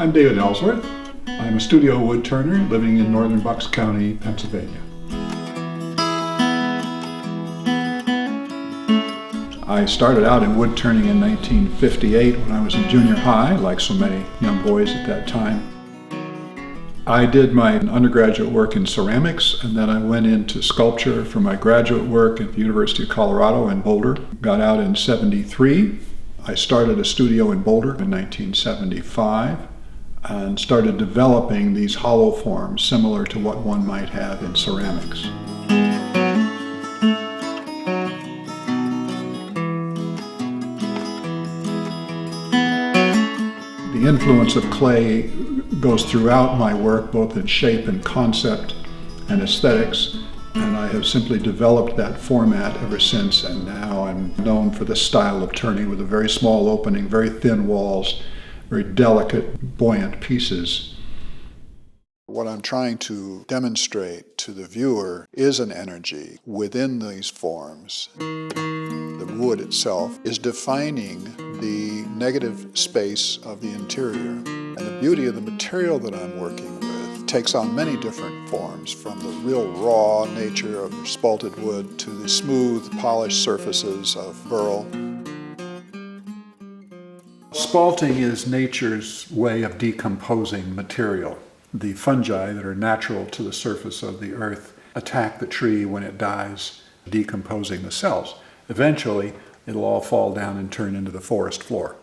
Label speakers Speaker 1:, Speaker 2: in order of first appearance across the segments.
Speaker 1: I'm David Ellsworth. I'm a studio woodturner living in northern Bucks County, Pennsylvania. I started out in woodturning in 1958 when I was in junior high, like so many young boys at that time. I did my undergraduate work in ceramics, and then I went into sculpture for my graduate work at the University of Colorado in Boulder. Got out in '73. I started a studio in Boulder in 1975 and started developing these hollow forms similar to what one might have in ceramics. The influence of clay goes throughout my work, both in shape and concept and aesthetics, and I have simply developed that format ever since, and now I'm known for this style of turning with a very small opening, very thin walls, very delicate, buoyant pieces. What I'm trying to demonstrate to the viewer is an energy within these forms. The wood itself is defining the negative space of the interior. And the beauty of the material that I'm working with takes on many different forms, from the real raw nature of spalted wood to the smooth, polished surfaces of burl. Spalting is nature's way of decomposing material. The fungi that are natural to the surface of the earth attack the tree when it dies, decomposing the cells. Eventually, it'll all fall down and turn into the forest floor.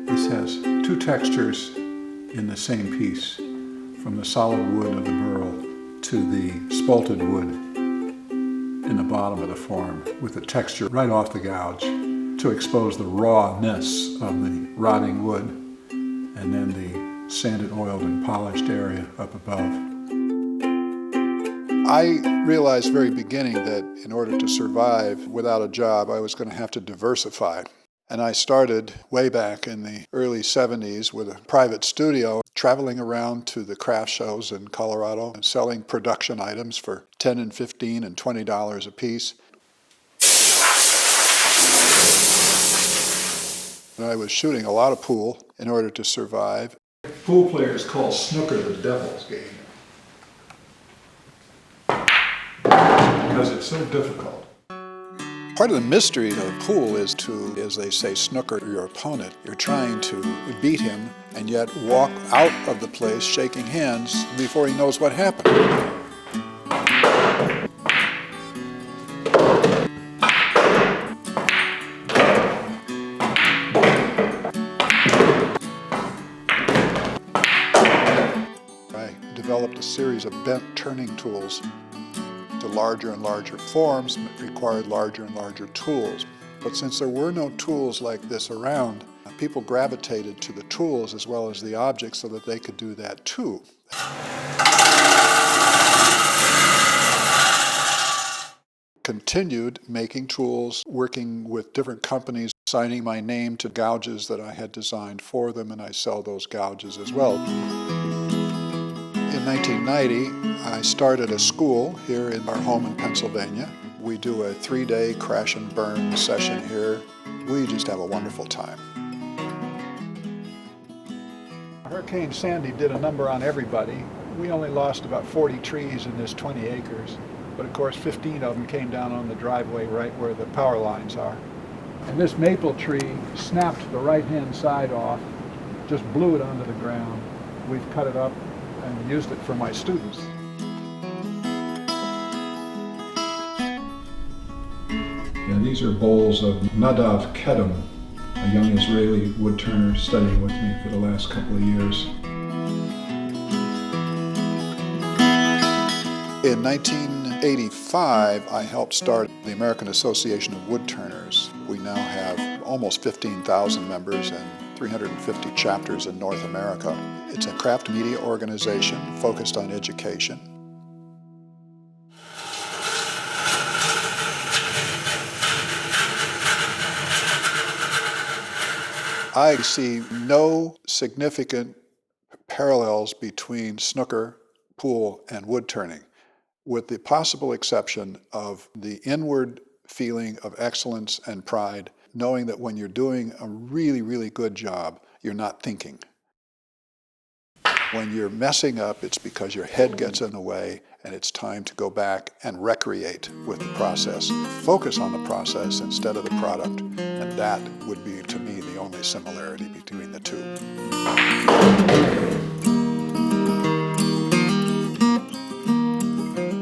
Speaker 1: This has two textures in the same piece, from the solid wood of the burl to the spalted wood in the bottom of the form, with the texture right off the gouge to expose the rawness of the rotting wood, and then the sanded, oiled, and polished area up above. I realized very beginning that in order to survive without a job, I was going to have to diversify. And I started way back in the early 70s with a private studio, traveling around to the craft shows in Colorado and selling production items for $10 and $15 and $20 a piece. And I was shooting a lot of pool in order to survive. Pool players call snooker the devil's game because it's so difficult. Part of the mystery of pool is to, as they say, snooker your opponent. You're trying to beat him and yet walk out of the place shaking hands before he knows what happened. I developed a series of bent turning tools. To larger and larger forms required larger and larger tools. But since there were no tools like this around, people gravitated to the tools as well as the objects so that they could do that too. Continued making tools, working with different companies, signing my name to gouges that I had designed for them, and I sell those gouges as well. In 1990, I started a school here in our home in Pennsylvania. We do a 3-day crash and burn session here. We just have a wonderful time. Hurricane Sandy did a number on everybody. We only lost about 40 trees in this 20 acres, but of course 15 of them came down on the driveway right where the power lines are. And this maple tree snapped the right-hand side off, just blew it onto the ground. We've cut it up and used it for my students. Yeah, these are bowls of Nadav Kedem, a young Israeli woodturner studying with me for the last couple of years. In 1985, I helped start the American Association of Woodturners. We now have almost 15,000 members and 350 chapters in North America. It's a craft media organization focused on education. I see no significant parallels between snooker, pool, and woodturning, with the possible exception of the inward feeling of excellence and pride, knowing that when you're doing a really, really good job, you're not thinking. When you're messing up, it's because your head gets in the way, and it's time to go back and recreate with the process. Focus on the process instead of the product, and that would be, to me, the only similarity between the two.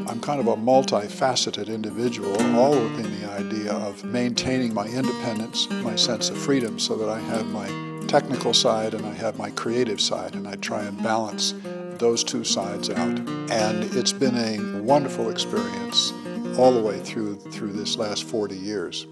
Speaker 1: I'm kind of a multifaceted individual, all within the idea of maintaining my independence, my sense of freedom, so that I have my technical side and I have my creative side, and I try and balance those two sides out. And it's been a wonderful experience all the way through this last 40 years.